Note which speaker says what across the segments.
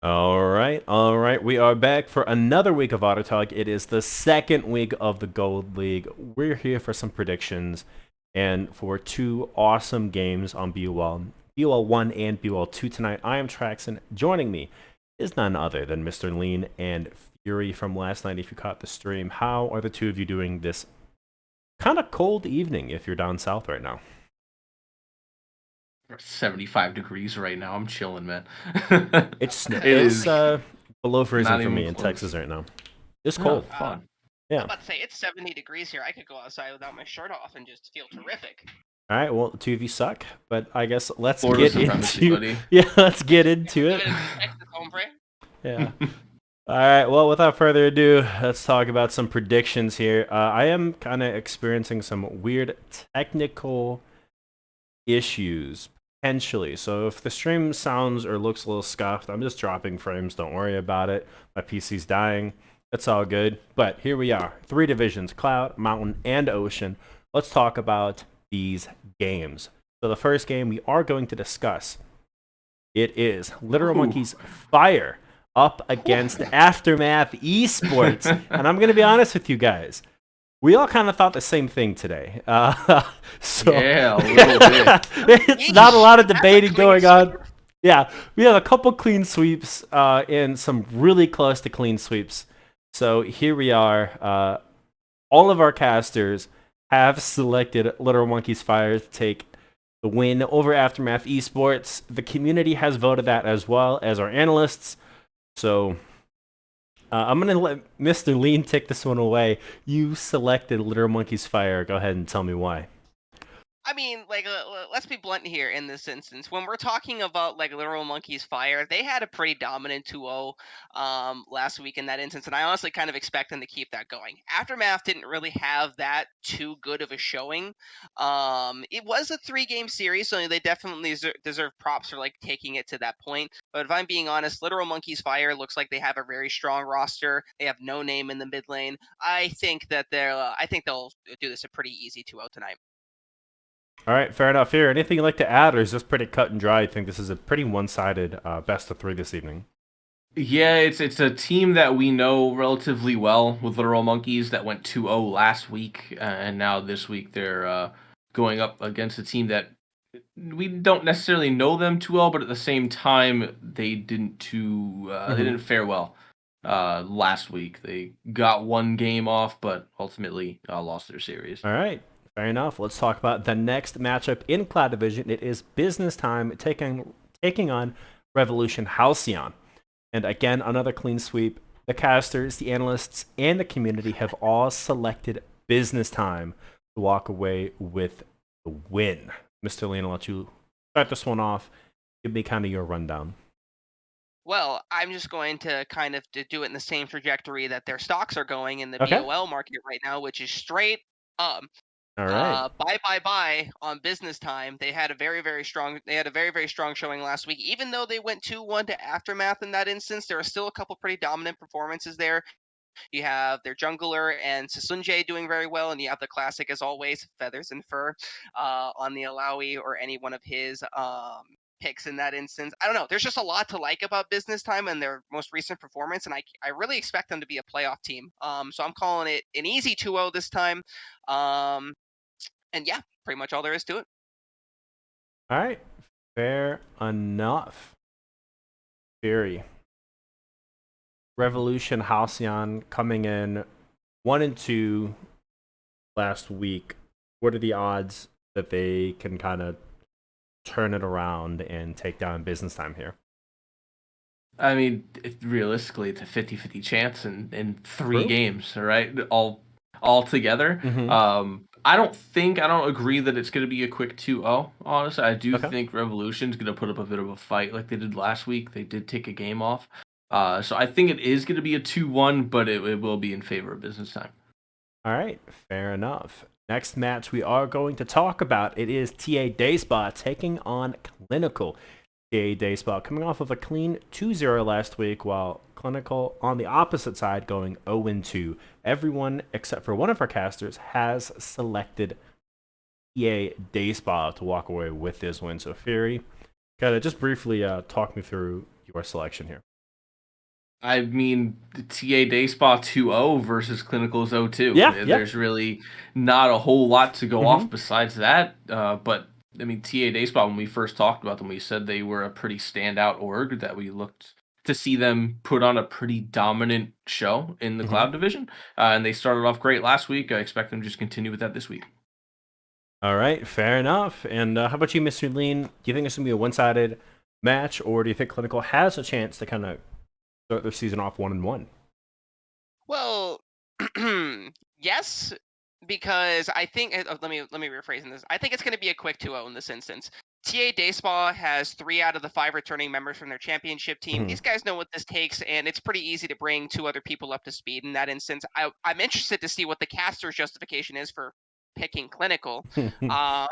Speaker 1: All right. We are back for another week of Otter Talk. It is the second week of the Gold League. We're here for some predictions and for two awesome games on BUL. BUL 1 and BUL 2 tonight. I am Traxon. Joining me is none other than Mr. Lean and Fury from last night. If you caught the stream, how are the two of you doing this kind of cold evening if you're down south right now?
Speaker 2: 75 degrees right now. I'm chilling, man.
Speaker 1: It's
Speaker 2: It
Speaker 1: it's
Speaker 2: is
Speaker 1: below freezing
Speaker 2: not
Speaker 1: for
Speaker 2: even
Speaker 1: me in
Speaker 2: close.
Speaker 1: Texas right now. It's
Speaker 2: Oh,
Speaker 1: cold.
Speaker 2: fun.
Speaker 3: I'm
Speaker 1: Yeah.
Speaker 3: about to say it's 70 degrees here. I could go outside without my shirt off and just feel terrific.
Speaker 1: All right, well, the two of you suck, but I guess let's
Speaker 2: Florida
Speaker 1: get
Speaker 2: supremacy,
Speaker 1: into
Speaker 2: buddy.
Speaker 1: yeah, let's get into it.
Speaker 3: Living in Texas, hombre.
Speaker 1: Yeah. All right. Well, without further ado, let's talk about some predictions here. I am kind of experiencing some weird technical issues potentially. So if the stream sounds or looks a little scuffed, I'm just dropping frames. Don't worry about it. My PC's dying. It's all good. But here we are. Three divisions: Cloud, Mountain, and Ocean. Let's talk about these games. So the first game we are going to discuss, it is Literal
Speaker 2: Ooh.
Speaker 1: Monkeys Fire up against Aftermath Esports. And I'm going to be honest with you guys. We all kind of thought the same thing today. So
Speaker 2: Yeah, a little bit.
Speaker 1: it's not a lot of
Speaker 3: That's a
Speaker 1: debating
Speaker 3: clean
Speaker 1: going on.
Speaker 3: sweep.
Speaker 1: Yeah, we have a couple clean sweeps and some really close to clean sweeps. So here we are. All of our casters have selected Literal Monkeys Fire to take the win over Aftermath Esports. The community has voted that as well as our analysts. So I'm going to let Mr. Lean take this one away. You selected Literal Monkeys Fire. Go ahead and tell me why.
Speaker 3: I mean, let's be blunt here in this instance. When we're talking about Literal Monkeys Fire, they had a pretty dominant 2-0 last week in that instance, and I honestly kind of expect them to keep that going. Aftermath didn't really have that too good of a showing. It was a 3-game series, so they definitely deserve props for taking it to that point. But if I'm being honest, Literal Monkeys Fire looks like they have a very strong roster. They have no name in the mid lane. I think they'll do this a pretty easy 2-0 tonight.
Speaker 1: All right, fair enough here. Anything you'd like to add, or is this pretty cut and dry? I think this is a pretty one-sided best of three this evening.
Speaker 2: Yeah, it's a team that we know relatively well with Literal Monkeys that went 2-0 last week, and now this week they're going up against a team that we don't necessarily know them too well, but at the same time they didn't fare well last week. They got one game off, but ultimately lost their series.
Speaker 1: All right, fair enough. Let's talk about the next matchup in Cloud Division. It is Business Time taking on Revolution Halcyon. And again, another clean sweep. The casters, the analysts, and the community have all selected Business Time to walk away with the win. Mr. Lean, I'll let you start this one off. Give me kind of your rundown.
Speaker 3: Well, I'm just going to kind of do it in the same trajectory that their stocks are going in the
Speaker 1: Okay.
Speaker 3: BOL market right now, which is straight up.
Speaker 1: All right.
Speaker 3: Buy on Business Time. They had a very strong showing last week. Even though they went 2-1 to Aftermath in that instance, there are still a couple pretty dominant performances there. You have their jungler and Sasunjay doing very well, and you have the classic as always, Feathers and Fur on the Alawi or any one of his picks in that instance. I don't know. There's just a lot to like about Business Time and their most recent performance, and I really expect them to be a playoff team. So I'm calling it an easy 2-0 this time. And yeah, pretty much all there is to it.
Speaker 1: All right. Fair enough. Fury. Revolution Halcyon coming in 1-2 last week. What are the odds that they can kind of turn it around and take down Business Time here?
Speaker 2: I mean, realistically, it's a 50-50 chance in three
Speaker 1: True.
Speaker 2: games, right? All together.
Speaker 1: Mm-hmm.
Speaker 2: I don't agree that it's going to be a quick 2-0. Honestly, I do
Speaker 1: Okay.
Speaker 2: think Revolution's going to put up a bit of a fight like they did last week. They did take a game off. So I think it is going to be a 2-1, but it will be in favor of Business Time.
Speaker 1: All right. Fair enough. Next match we are going to talk about, it is TA Dayspa taking on Clinical. TA Dayspa coming off of a clean 2-0 last week, while Clinical on the opposite side going 0-2. Everyone except for one of our casters has selected TA Dayspa to walk away with this win. So Fury, gotta just briefly talk me through your selection here.
Speaker 2: I mean, TA Dayspa 2-0 versus Clinical's 0-2.
Speaker 1: Yeah, yeah.
Speaker 2: There's really not a whole lot to go
Speaker 1: Mhm.
Speaker 2: off besides that. But I mean, TA Dayspa, when we first talked about them, we said they were a pretty standout org that we looked to see them put on a pretty dominant show in the
Speaker 1: Mhm.
Speaker 2: Cloud division. And they started off great last week. I expect them to just continue with that this week.
Speaker 1: All right, fair enough. And how about you, Mr. Lean? Do you think it's going to be a one-sided match, or do you think Clinical has a chance to kind of start their season off 1-1?
Speaker 3: Well, yes, because I think let me rephrase this. I think it's going to be a quick 2-0 in this instance. TA Dayspa has 3 out of the 5 returning members from their championship team.
Speaker 1: Mhm.
Speaker 3: These guys know what this takes, and it's pretty easy to bring 2 other people up to speed in that instance. I'm interested to see what the caster's justification is for picking Clinical. Uh,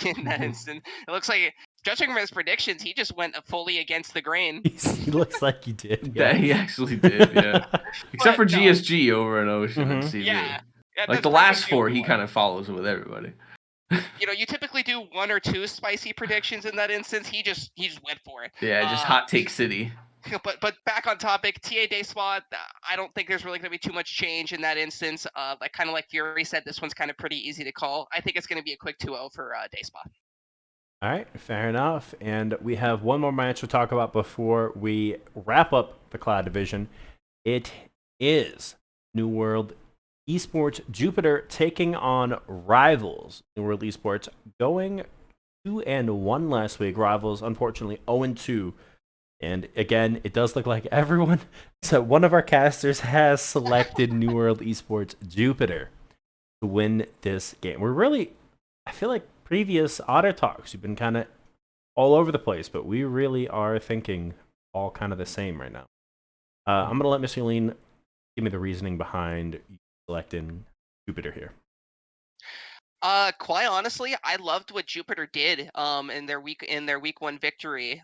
Speaker 3: in that instance, it looks like, judging from his predictions, he just went fully against the grain.
Speaker 1: He looks like he did. Yeah.
Speaker 2: That he actually did, yeah. Except for
Speaker 3: But no,
Speaker 2: GSG over in Ocean and
Speaker 1: Mhm.
Speaker 2: CV.
Speaker 3: yeah,
Speaker 2: Like
Speaker 3: that's
Speaker 2: the
Speaker 3: pretty
Speaker 2: last
Speaker 3: much the
Speaker 2: 4,
Speaker 3: only
Speaker 2: he
Speaker 3: one.
Speaker 2: kind of follows with everybody.
Speaker 3: You typically do 1 or 2 spicy predictions in that instance. He just went for it.
Speaker 2: Yeah, just hot take city.
Speaker 3: But back on topic, TA Day Squad. I don't think there's really going to be too much change in that instance. Like kind of like Fury said, this one's kind of pretty easy to call. I think it's going to be a quick 2-0 for Day Squad.
Speaker 1: All right, fair enough. And we have one more match to talk about before we wrap up the Cloud division. It is New World Esports Jupiter taking on Rivals. New World Esports going 2-1 last week. Rivals, unfortunately, 0-2. And again, it does look like everyone, so one of our casters has selected New World Esports Jupiter to win this game. We're really, I feel like previous Otter talks, you've been kind of all over the place, but we really are thinking all kind of the same right now. I'm going to let Mr. Lean give me the reasoning behind selecting Jupiter here.
Speaker 3: Quite honestly, I loved what Jupiter did in their week 1 victory.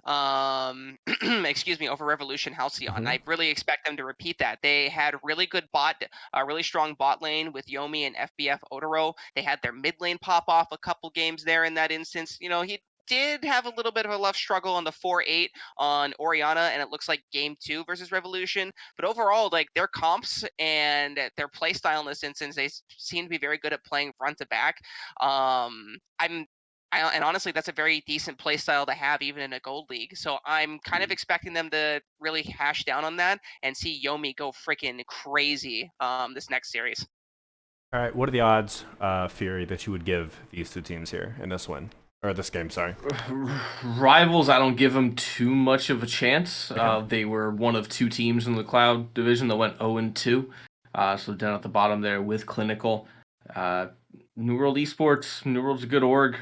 Speaker 3: Excuse me, over Revolution Halcyon. I really expect them to repeat that. They had really good really strong bot lane with Yomi and FBF Otero. They had their mid lane pop off a couple games there in that instance. He did have a little bit of a left struggle on the 4-8 on Oriana, and it looks like game 2 versus Revolution. But overall, like their comps and their play style in this instance, they seem to be very good at playing front to back. And honestly, that's a very decent play style to have even in a gold league. So I'm kind of expecting them to really hash down on that and see Yomi go freaking crazy this next series.
Speaker 1: All right, what are the odds, Fury, that you would give these two teams here in this win? Or this game, sorry.
Speaker 2: Rivals, I don't give them too much of a chance. They were one of 2 teams in the Cloud division that went 0-2. So down at the bottom there with Clinical. New World Esports, New World's a good org,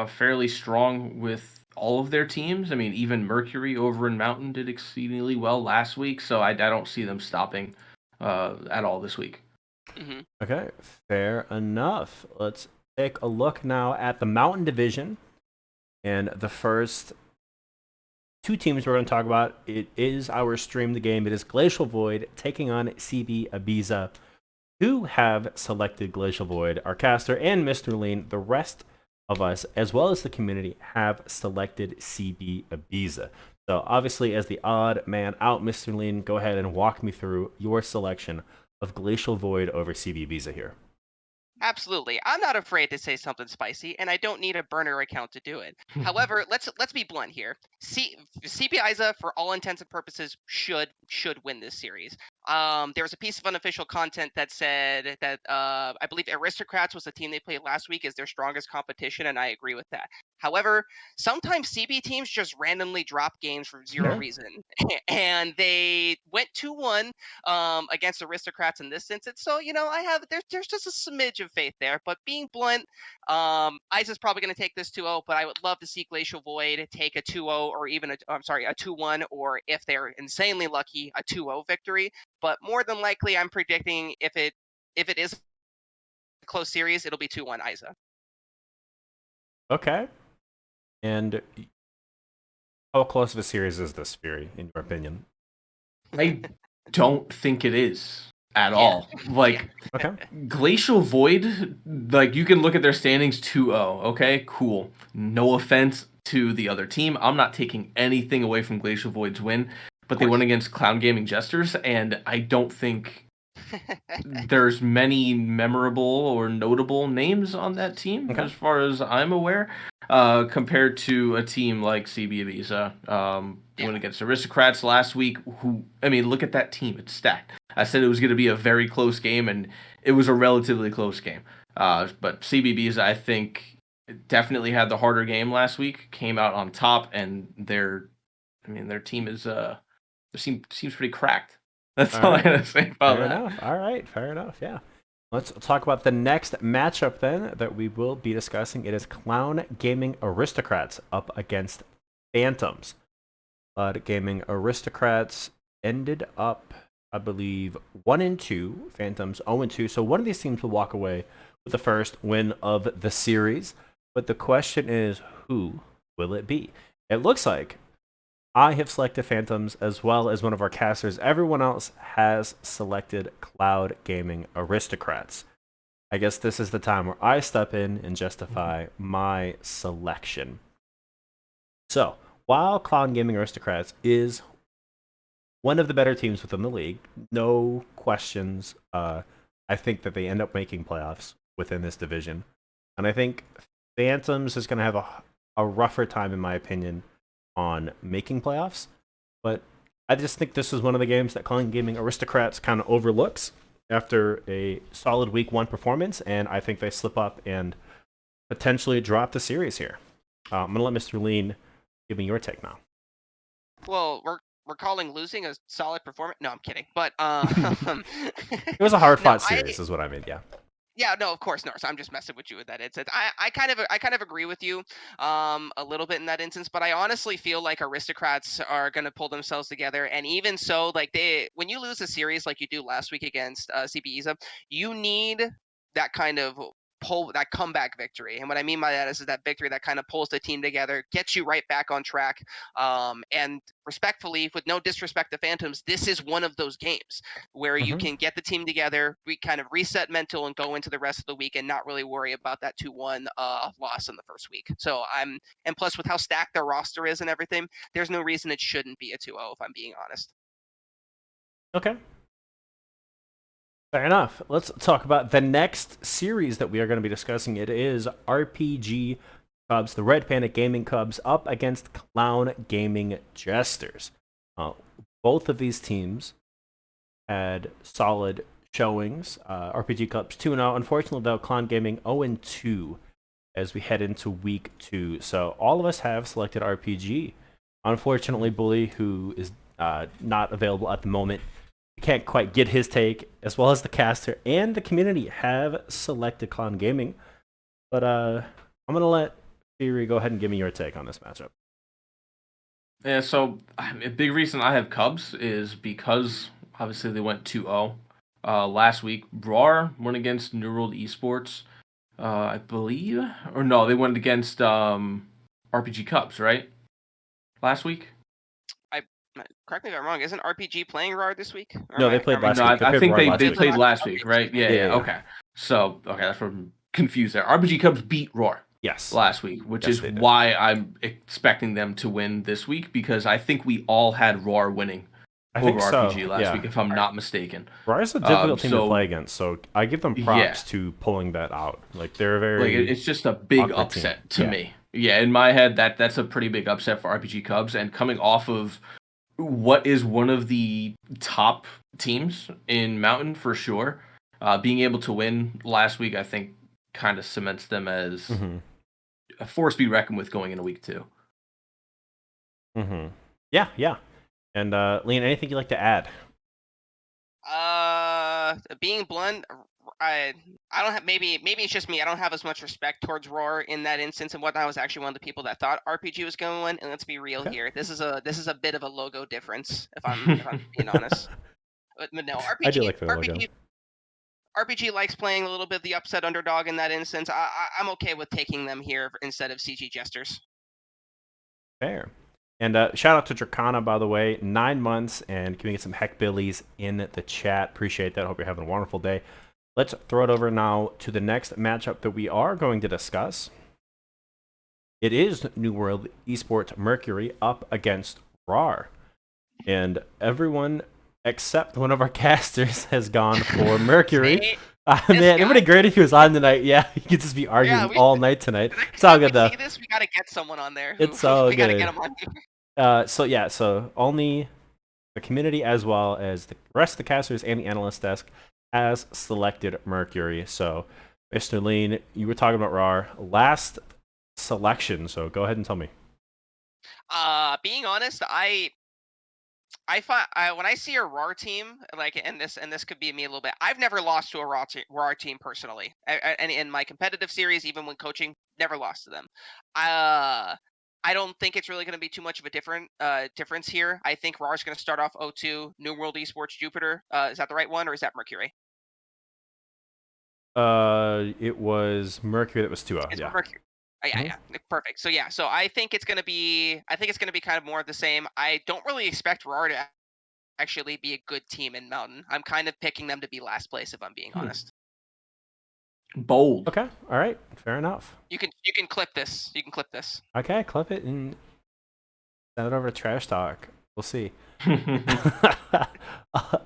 Speaker 2: fairly strong with all of their teams. I mean, even Mercury over in Mountain did exceedingly well last week, so I don't see them stopping at all this week.
Speaker 3: Mm-hmm.
Speaker 1: Okay, fair enough. Let's take a look now at the Mountain Division. And the first 2 teams we're going to talk about, it is our stream the game. It is Glacial Void taking on CB Ibiza, who have selected Glacial Void. Our caster and Mr. Lean, the rest of us, as well as the community, have selected CB Ibiza. So obviously, as the odd man out, Mr. Lean, go ahead and walk me through your selection of Glacial Void over CB Ibiza here.
Speaker 3: Absolutely. I'm not afraid to say something spicy, and I don't need a burner account to do it. However, let's be blunt here. CB Isa, for all intents and purposes, should win this series. There was a piece of unofficial content that said that I believe Aristocrats was the team they played last week as their strongest competition, and I agree with that. However, sometimes CB teams just randomly drop games for zero reason, and they went 2-1 against Aristocrats in this instance. So there's just a smidge of faith there. But being blunt, Isa's probably going to take this 2-0, but I would love to see Glacial Void take a 2-0 or even a 2-1, or if they're insanely lucky, a 2-0 victory. But more than likely, I'm predicting if it is a close series, it'll be 2-1 Isa.
Speaker 1: Okay. And how close of a series is this, Fury, in your opinion?
Speaker 2: I don't think it is at all. Like,
Speaker 1: Okay.
Speaker 2: Glacial Void, like, you can look at their standings 2-0. Okay, cool. No offense to the other team. I'm not taking anything away from Glacial Void's win. but they went against Clown Gaming Jesters, and I don't think there's many memorable or notable names on that team, as far as I'm aware, compared to a team like CB Ibiza. Went against Aristocrats last week, look at that team. It's stacked. I said it was going to be a very close game, and it was a relatively close game. But CB Ibiza, I think, definitely had the harder game last week, came out on top, and their team seems pretty cracked. That's all I gotta say about that.
Speaker 1: Fair enough. All right, fair enough. Yeah. Let's talk about the next matchup then that we will be discussing. It is Clown Gaming Aristocrats up against Phantoms. Cloud Gaming Aristocrats ended up, I believe, 1-2. Phantoms 0-2. So one of these teams will walk away with the first win of the series. But the question is, who will it be? It looks like I have selected Phantoms as well as one of our casters. Everyone else has selected Cloud Gaming Aristocrats. I guess this is the time where I step in and justify my selection. So, while Cloud Gaming Aristocrats is one of the better teams within the league, no questions, I think that they end up making playoffs within this division. And I think Phantoms is going to have a rougher time, in my opinion, on making playoffs. But I just think this is one of the games that Cloud Gaming Aristocrats kind of overlooks after a solid week 1 performance, and I think they slip up and potentially drop the series here. I'm going to let Mr. Lean give me your take now.
Speaker 3: Well, we're calling losing a solid performance. No, I'm kidding. But
Speaker 1: it was a hard fought series, is what I mean. Yeah.
Speaker 3: Yeah, no, of course, Norse. I'm just messing with you with that instance. I kind of agree with you a little bit in that instance, but I honestly feel like Aristocrats are going to pull themselves together, and even so, like when you lose a series like you do last week against CB Isa, you need that kind of that comeback victory. And what I mean by that is that victory that kind of pulls the team together, gets you right back on track. And respectfully, with no disrespect to Phantoms, this is one of those games where you can get the team together, we kind of reset mental and go into the rest of the week and not really worry about that 2-1 loss in the first week. So and plus with how stacked their roster is and everything, there's no reason it shouldn't be a 2-0 if I'm being honest.
Speaker 1: Okay. Fair enough. Let's talk about the next series that we are going to be discussing. It is RPG Cubs, the Red Panda Gaming Cubs, up against Clown Gaming Jesters. Both of these teams had solid showings. RPG Cubs 2-0. Unfortunately, though, Clown Gaming 0-2 as we head into week 2. So all of us have selected RPG. Unfortunately, Bully, who is not available at the moment, can't quite get his take, as well as the caster and the community have selected Clown Gaming. But I'm going to let Theory go ahead and give me your take on this matchup.
Speaker 2: Yeah, so a big reason I have Cubs is because obviously they went 2-0 last week. Roar went against New World Esports, I believe. Or no, they went against RPG Cubs, right? Last week?
Speaker 3: Correct me if I'm wrong. Isn't RPG playing RAR this week?
Speaker 1: No, they played last week.
Speaker 2: I think they played
Speaker 3: week.
Speaker 2: last week, right? Yeah. Okay. So, that's where I'm confused there. RPG Cubs beat Roar.
Speaker 1: Yes.
Speaker 2: Last week, which is why I'm expecting them to win this week, because I think we all had Roar winning over RPG last week, if I'm not mistaken.
Speaker 1: Roar is a difficult team to play against, so I give them props to pulling that out. Like, they're very...
Speaker 2: it's just a big upset to me. Yeah, in my head, that's a pretty big upset for RPG Cubs, and coming off of what is one of the top teams in Mountain for sure, being able to win last week, I think, kind of cements them as a force to be reckoned with going into week 2.
Speaker 1: Yeah. And Leon, anything you'd like to add?
Speaker 3: Being blunt, I don't have maybe it's just me. I don't have as much respect towards Roar in that instance, and I was actually one of the people that thought RPG was going to win. And let's be real here, this is a bit of a logo difference, if I'm being honest. But no, RPG.
Speaker 1: I do like the logo.
Speaker 3: RPG likes playing a little bit of the upset underdog in that instance. I'm okay with taking them here instead of CG Jesters.
Speaker 1: Fair. And shout out to Dracana, by the way, 9 months and giving us some heck billies in the chat. Appreciate that. Hope you're having a wonderful day. Let's throw it over now to the next matchup that we are going to discuss. It is New World Esports Mercury up against RAR. and everyone except one of our casters has gone for Mercury.
Speaker 3: See?
Speaker 1: Man, it would
Speaker 3: guy?
Speaker 1: be great if he was on tonight. Yeah, he could just be arguing
Speaker 3: We
Speaker 1: all night tonight.
Speaker 3: the next
Speaker 1: It's all
Speaker 3: time we
Speaker 1: good though.
Speaker 3: see this, we gotta get someone on there who
Speaker 1: It's all
Speaker 3: we gotta get
Speaker 1: good.
Speaker 3: him on here.
Speaker 1: So only the community as well as the rest of the casters and the analyst desk has selected Mercury. So, Mr. Lean, you were talking about RAR last selection. So go ahead and tell me.
Speaker 3: Being honest, I find when I see a RAR team, like, and this could be me a little bit. I've never lost to a RAR team personally, and in my competitive series, even when coaching, never lost to them. Uh, I don't think it's really going to be too much of a difference here. I think RAR is going to start off 0-2, New World Esports Jupiter. Is that the right one, or is that Mercury?
Speaker 1: It was Mercury that was 2-0.
Speaker 3: It's
Speaker 1: Yeah.
Speaker 3: Mercury. Oh, yeah,
Speaker 1: Mhm.
Speaker 3: yeah, perfect. So yeah, so I think it's gonna be kind of more of the same. I don't really expect RAR to actually be a good team in Mountain. I'm kind of picking them to be last place if I'm being honest.
Speaker 2: Bold.
Speaker 1: Okay. All right. Fair enough.
Speaker 3: You can clip this. You can clip this.
Speaker 1: Okay, clip it and send it over to Trash Talk. We'll see.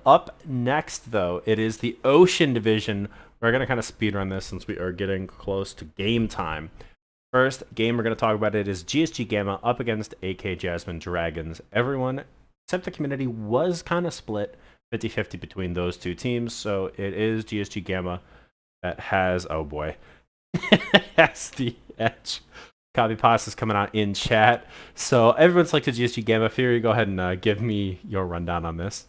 Speaker 1: Up next, though, it is the Ocean Division. We're going to kind of speed run this since we are getting close to game time. First game we're going to talk about it is GSG Gamma up against AK Jasmine Dragons. Everyone except the community was kind of split 50-50 between those two teams, so it is GSG Gamma that has, oh boy, has the edge. Copy pasta's coming out in chat. So everyone selected GSG Gamma. Fury, go ahead and give me your rundown on this.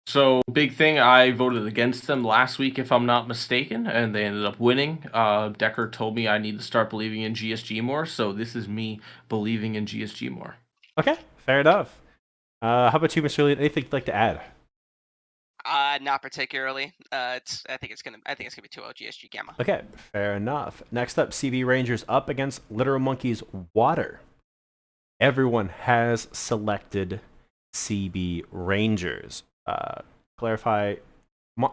Speaker 2: So, big thing, I voted against them last week, if I'm not mistaken, and they ended up winning. Decker told me I need to start believing in GSG more, so this is me believing in GSG more.
Speaker 1: Okay, fair enough. How about you, Mr. Lee? Anything you'd like to add?
Speaker 3: Not particularly. I think it's gonna be 2-0 GSG Gamma.
Speaker 1: Okay, fair enough. Next up, CB Rangers up against Literal Monkeys Water. Everyone has selected CB Rangers. Clarify,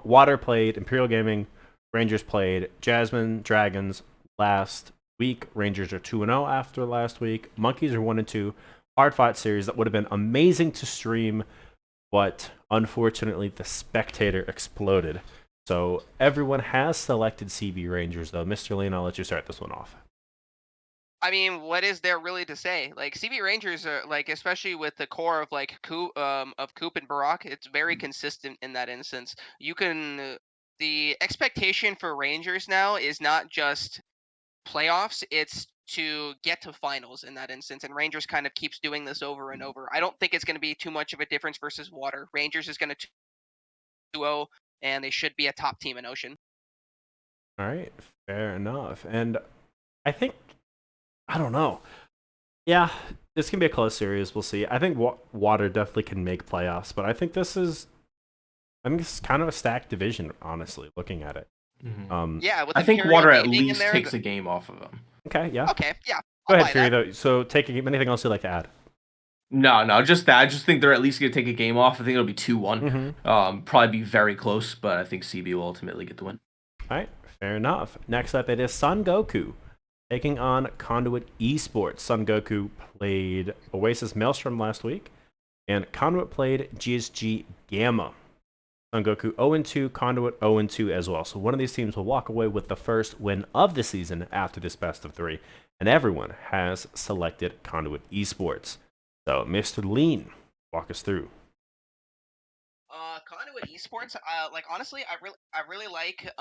Speaker 1: Water played Imperial Gaming, Rangers played Jasmine Dragons last week. Rangers are 2-0 after last week. Monkeys are 1-2. Hard fought series that would have been amazing to stream, but unfortunately the spectator exploded. So everyone has selected CB Rangers, though. Mr. Lean, I'll let you start this one off.
Speaker 3: I mean, what is there really to say? Like CB Rangers are like, especially with the core of like Coop and Barak, it's very consistent in that instance. You can the expectation for Rangers now is not just playoffs, it's to get to finals in that instance, and Rangers kind of keeps doing this over and over. I don't think it's going to be too much of a difference versus Water. Rangers is going to 2-0, and they should be a top team in Ocean.
Speaker 1: All right, fair enough. And I think, I don't know. Yeah, this can be a close series. We'll see. I think Water definitely can make playoffs, but I think this is kind of a stacked division, honestly, looking at it.
Speaker 2: Mm-hmm.
Speaker 3: Yeah, with
Speaker 2: I think
Speaker 3: Imperial
Speaker 2: Water at
Speaker 3: Gaming in
Speaker 2: least
Speaker 3: there,
Speaker 2: takes a game off of them.
Speaker 1: Okay, yeah.
Speaker 3: Okay, yeah.
Speaker 1: Go
Speaker 3: I'll
Speaker 1: ahead,
Speaker 3: buy
Speaker 1: Fury,
Speaker 3: that.
Speaker 1: though. So take a game. Anything else you'd like to add?
Speaker 2: No, just that. I just think they're at least going to take a game off. I think it'll be 2-1.
Speaker 1: Mm-hmm.
Speaker 2: Probably be very close, but I think CB will ultimately get the win.
Speaker 1: All right, fair enough. Next up, it is Sun Goku taking on Conduit Esports. Sun Goku played Oasis Maelstrom last week, and Conduit played GSG Gamma. Sun Goku 0-2, Conduit 0-2 as well. So one of these teams will walk away with the first win of the season after this best of 3, and everyone has selected Conduit Esports. So, Mr. Lean, walk us through.
Speaker 3: Conduit Esports, like honestly, I really like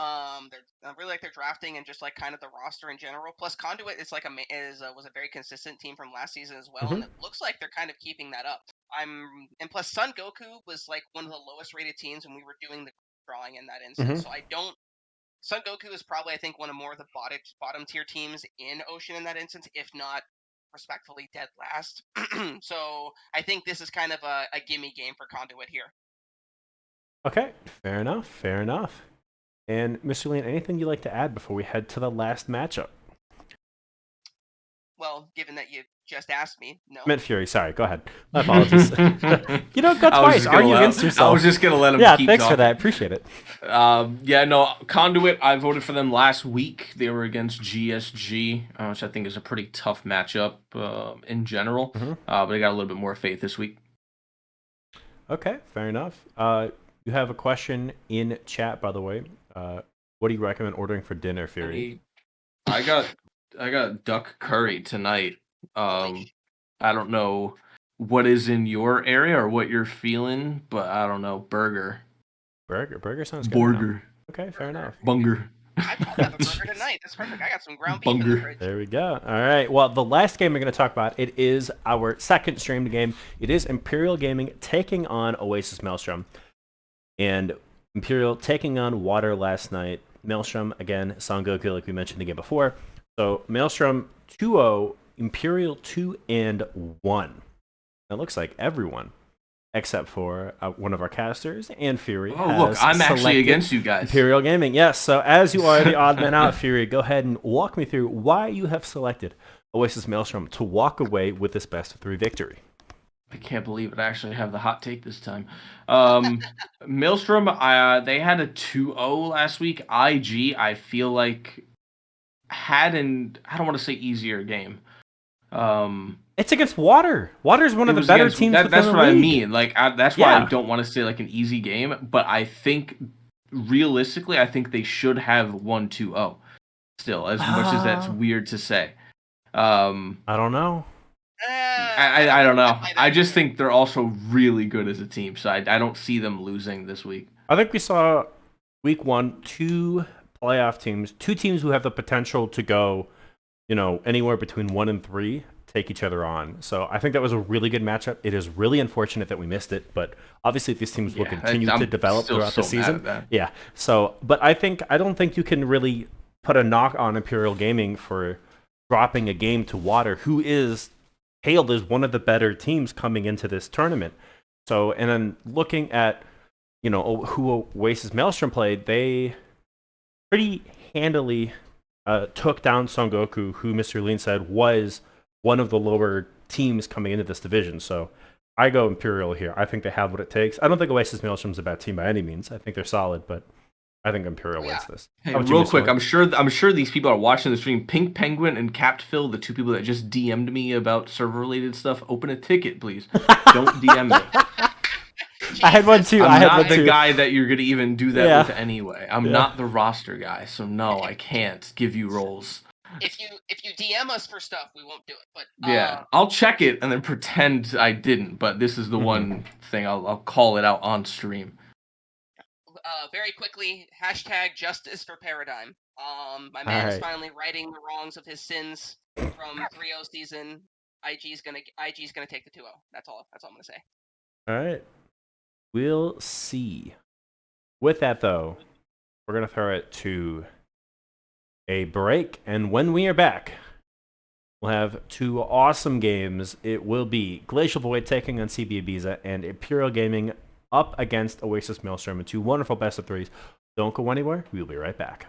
Speaker 3: their drafting and just like kind of the roster in general. Plus, Conduit is like was a very consistent team from last season as well, and it looks like they're kind of keeping that up. And plus Sun Goku was like one of the lowest rated teams when we were doing the drawing in that instance. So I don't. Sun Goku is probably, I think, one of more of the bottom tier teams in Ocean in that instance, if not respectfully dead last. So I think this is kind of a gimme game for Conduit here.
Speaker 1: Okay, fair enough, fair enough. And Mr. Lean, anything you'd like to add before we head to the last matchup?
Speaker 3: Well, given that you just asked me, no.
Speaker 1: Mint Fury, sorry, go ahead. My apologies. You don't go twice, argue against yourself.
Speaker 2: I was just going to let him
Speaker 1: yeah,
Speaker 2: keep
Speaker 1: thanks
Speaker 2: talking.
Speaker 1: for that, appreciate it.
Speaker 2: Conduit, I voted for them last week. They were against GSG, which I think is a pretty tough matchup in general. But I got a little bit more faith this week.
Speaker 1: Okay, fair enough. You have a question in chat, by the way. What do you recommend ordering for dinner, Fury?
Speaker 2: I got duck curry tonight.
Speaker 3: Holy
Speaker 2: I don't know what is in your area or what you're feeling, but I don't know. Burger.
Speaker 1: Burger sounds good. No?
Speaker 2: Burger.
Speaker 1: Okay, fair enough.
Speaker 2: Bunger.
Speaker 3: I'd probably have a burger tonight. That's perfect. I got some ground beef in the
Speaker 2: Bunger.
Speaker 3: fridge.
Speaker 1: There we go. All right. Well, the last game we're going to talk about, it is our second streamed game. It is Imperial Gaming taking on Oasis Maelstrom. And Imperial taking on Water last night. Maelstrom, again, Son Goku, like we mentioned the game before. So Maelstrom 2-0, Imperial 2-1. It looks like everyone, except for one of our casters and Fury.
Speaker 2: Oh, look, I'm actually
Speaker 1: selected
Speaker 2: against you guys.
Speaker 1: Imperial Gaming. Yes, so as you are the odd man out, Fury, go ahead and walk me through why you have selected Oasis Maelstrom to walk away with this best of 3 victory.
Speaker 2: I can't believe it. I actually have the hot take this time. Maelstrom, they had a 2-0 last week. IG, I feel like, had an, I don't want to say easier game.
Speaker 1: It's against Water. Water's one of the better teams within
Speaker 2: that's
Speaker 1: the
Speaker 2: what I
Speaker 1: league.
Speaker 2: mean. Like, that's why
Speaker 1: Yeah.
Speaker 2: I don't want to say like an easy game, but I think realistically, I think they should have won 2-0 still, as much as that's weird to say.
Speaker 1: I don't know.
Speaker 2: I don't know. I just think they're also really good as a team, so I don't see them losing this week.
Speaker 1: I think we saw week 1 2 playoff teams, 2 teams who have the potential to go, anywhere between 1 and 3, take each other on. So I think that was a really good matchup. It is really unfortunate that we missed it, but obviously these teams will continue to develop throughout the season. Yeah. So, but I don't think you can really put a knock on Imperial Gaming for dropping a game to Water, who is hailed as one of the better teams coming into this tournament. So, and then looking at, who Oasis Maelstrom played, they pretty handily took down Son Goku, who Mr. Lean said was one of the lower teams coming into this division. So I go Imperial here. I think they have what it takes. I don't think Oasis Maelstrom's a bad team by any means. I think they're solid, but I think Imperial wins this.
Speaker 2: Hey, real quick, I'm sure these people are watching the stream. Pink Penguin and Capped Phil, the 2 people that just DM'd me about server-related stuff, open a ticket, please. Don't DM me.
Speaker 1: I had one too.
Speaker 2: I'm not the guy that you're going to even do that with anyway. I'm not the roster guy, so no, I can't give you roles.
Speaker 3: If you DM us for stuff, we won't do it. But
Speaker 2: yeah, I'll check it and then pretend I didn't. But this is the one thing I'll call it out on stream.
Speaker 3: Very quickly, hashtag Justice for Paradigm. My man is finally righting the wrongs of his sins from 3-0 season. IG's gonna take the 2-0. That's all I'm gonna say.
Speaker 1: All right, we'll see. With that though, we're gonna throw it to a break, and when we are back, we'll have 2 awesome games. It will be Glacial Void taking on CB Ibiza and Imperial Gaming up against Oasis Maelstrom, and 2 wonderful best of 3s. Don't go anywhere. We'll be right back.